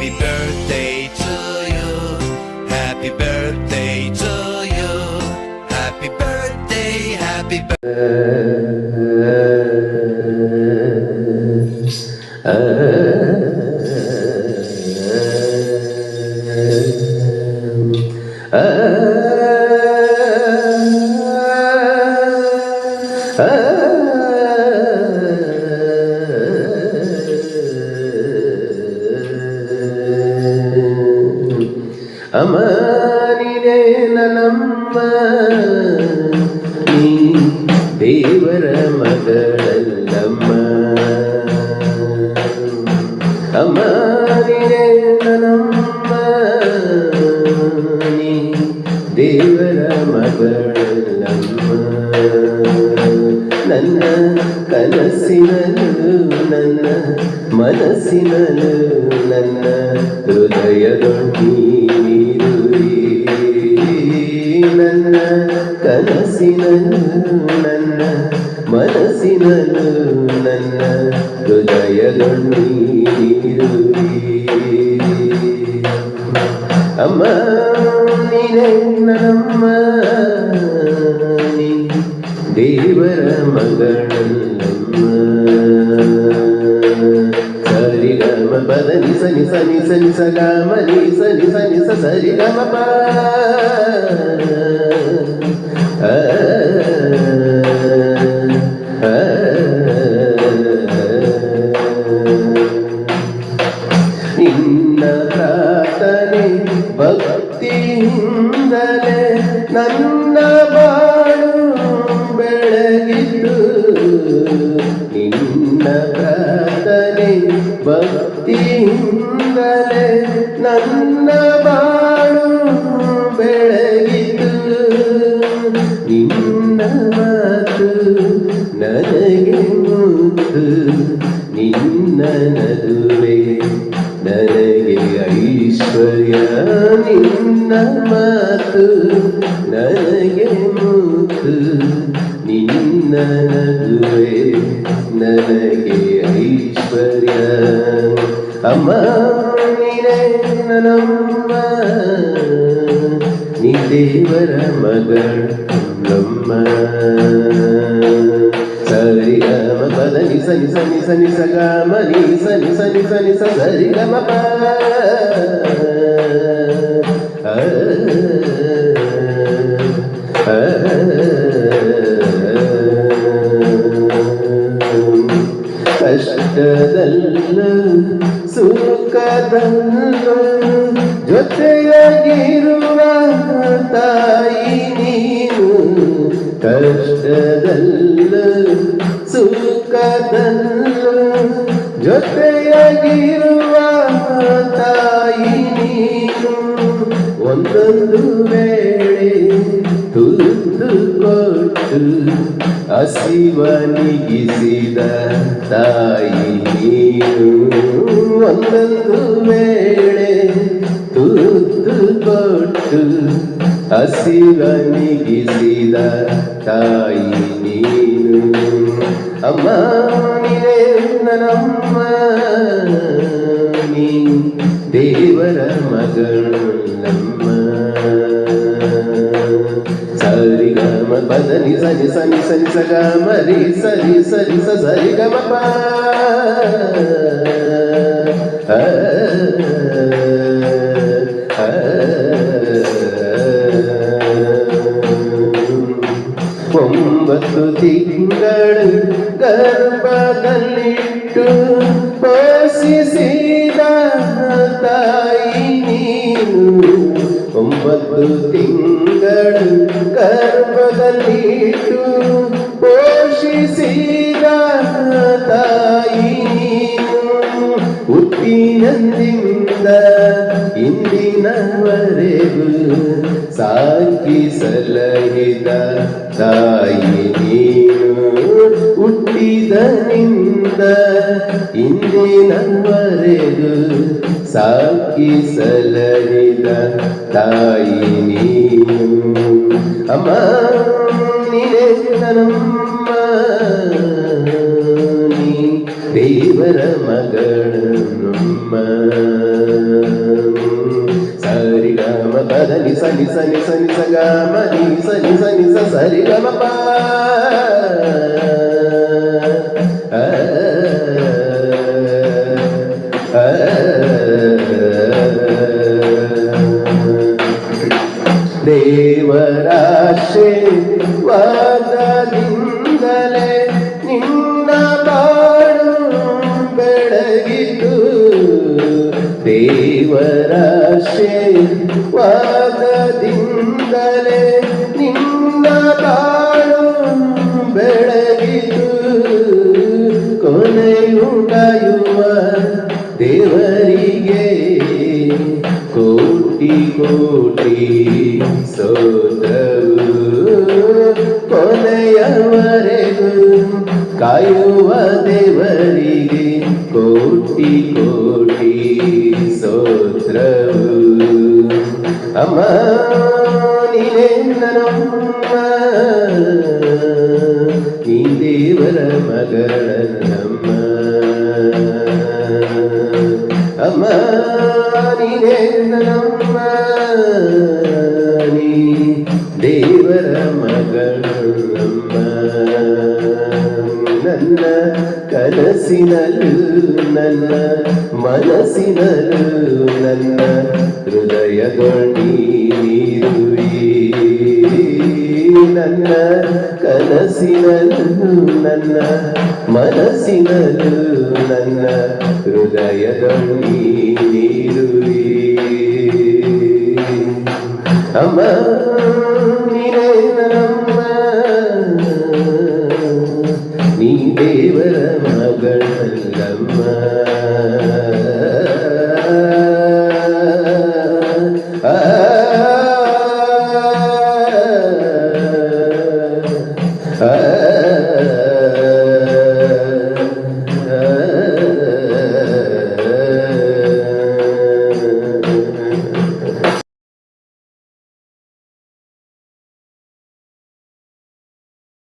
Happy birthday to you. Happy birthday to you. Happy birthday, happy ಅಮ್ಮನಿನೇ ನನ್ನಮ್ಮ ನೀ ದೇವರ ಮಗಳಲ್ಲಮ್ಮ ಅಮ್ಮನಿನೇ ನನ್ನಮ್ಮ ನೀ ದೇವರ ಮಗಳಲ್ಲಮ್ಮ ನನ್ನ ಕನಸಿನಲು ನನ್ನ ಮನಸ್ಸಿನಲು ನನ್ನ ಹೃದಯದೊಂದಿರುವೆ ನನ್ನ ಕನಸಿನಲು ನನ್ನ ಮನಸ್ಸಿನಲು ನನ್ನ ಹೃದಯದೊಂದಿರುವೆ ಅಮ್ಮ ನೀನೇ ನನ್ನಮ್ಮ ನೀ ದೇವರ ಮಗಳಲ್ಲಮ್ಮ ಸರಿ ಗಮ ಪದ ನಿ ಸನಿ ಸನಿ ಸನಿ ಸ ಗಾಮ ನಿ ಸನಿ ಸನಿ ಸ ಸರಿ ಗಮ ಪ ನಿನ್ನ ಪ್ರಾರ್ಥನೆ ಭಕ್ತಿಯಿಂದಲೇ ನನ್ನ ಬಾಳು ಬೆಳಗಿತು ನಿನ್ನ ಪ್ರಾರ್ಥನೆ ಭಕ್ತಿಯಿಂದಲೇ ನನ್ನ ಬಾಳು ಬೆಳಗಿತು ನಿನ್ನ ಮಾತು ನನಗೆ ಮುತ್ತು ನಿನ್ನ ನದುವೆ ನನಗೆ ಐಶ್ವರ್ಯ ನಿನ್ನ ಮಾತು ನನಗೆ ಮುತ್ತು ನಿನ್ನ ನದುವೆ ನನಗೆ ಐಶ್ವರ್ಯ ಅಮ್ಮ ನೀನೇ ನನ್ನಮ್ಮ ನೀ ದೇವರ ಮಗಳಮ್ಮ ಸರಿ ಗಮ ಪದ ನಿ ಸನಿ ಸನಿ ಸನಿ ಸ ಗಾಮ ನಿ ಸನಿ ಸನಿ ಸನಿ ಸ ಸರಿ ಗಮ ಪ ಕಷ್ಟದಲ್ಲೂ ಸುಖದಲ್ಲೂ ಜೊತೆಯಾಗಿರುವ ತಾಯಿ ನೀನು ಕಷ್ಟದಲ್ಲೂ ಸುಖದಲ್ಲೂ ಜೊತೆಯಾಗಿರುವ ತಾಯಿ ನೀನು ಒಂದೊಂದು ವೇಳೆ ತುತ್ತು ಕೊಟ್ಟು ಹಸಿವನಿಗಿಸಿದ ತಾಯಿ ನೀನು ಒಂದೊಂದು ವೇಳೆ ತುತ್ತು ಕೊಟ್ಟು ಹಸಿವನಿಗಿಸಿದ ತಾಯಿ ನೀನು ಅಮ್ಮ ನೀನೇ ನನ್ನಮ್ಮ ನೀ ದೇವರ ಮಗಳಮ್ಮ ಸರಿ ಗಮ ಪದ ನಿ ಸನಿ ಸನಿ ಸನಿ ಸ ಗಾಮ ರಿ ಸರಿ ಸರಿ ಸ ಸರಿ ಗಮ ಪ ಒಂಬತ್ತು ತಿಂಗಳು ಗರ್ಭದಲ್ಲಿಟ್ಟು ಪೋಷಿಸಿದ ತಾಯಿ ನೀನು ಒಂಬತ್ತು ತಿಂಗಳು ಗರ್ಭದಲ್ಲಿಟ್ಟು ಪೋಷಿಸಿದ ತಾಯಿ ನೀನು ಹುಟ್ಟಿನಿಂದ ಇಂದಿನವರೆಗೂ ಸಾಕಿ ಸಲಹಿದ ತಾಯಿ ನೀನು ಹುಟ್ಟಿದನಿಂದ ಇಂದಿನವರೆಗೂ ಸಾಕಿ ಸಲಹಿದ ತಾಯಿ ನೀನು ಅಮ್ಮ ನೀನೇ ನನ್ನಮ್ಮ ನೀ ದೇವರ ಮಗಳಮ್ಮ ಪದ ನಿ ಸ ನಿ ಸ ನಿ ಸ ನಿ ಸ ಗ ಮ ನಿ ಸ ನಿ ಸ ನಿ ಸ ಸರಿ ಗ ಮ ಪ ದೇವರಾಶೀರ್ವಾದದಿಂದಲೇ ನಿನ್ನ ಬಾಳು ಬೆಳಗಿತು ದೇವರಾಶೀರ್ವಾದದಿಂದಲೇ ನಿನ್ನ ಬಾಳು ಬೆಳಗಿತು ಕೊನೆಯುಂಟಾಯುವ ದೇವರಿಗೆ ಕೋಟಿ ಕೋಟಿ ಸ್ತೋತ್ರವು ಕೊನೆಯವರೆಗೂ ಕಾಯುವ ದೇವರಿಗೆ ಕೋಟಿ ಕೋಟಿ ಸ್ತೋತ್ರವು ಅಮ್ಮ ನೀನೇ ನನ್ನಮ್ಮ ನೀ ದೇವರ ಮಗಳನ್ನಮ್ಮ ಅಮ್ಮ ನೀನೇ ನನ್ನಮ್ಮ ನೀ ದೇವರ ಮಗಳನ್ನಮ್ಮ ನನ್ನ ಕನಸಿನಲ್ಲೂ ನನ್ನ ಮನಸ್ಸಿನಲ್ಲೂ ನನ್ನ ಹೃದಯದೊಳೀರುವಿ ನನ್ನ ಕನಸಿನಲ್ಲೂ ನನ್ನ ಮನಸ್ಸಿನಲ್ಲೂ ನನ್ನ ಹೃದಯದೊಳೀರುವಿ ಅಮ್ಮ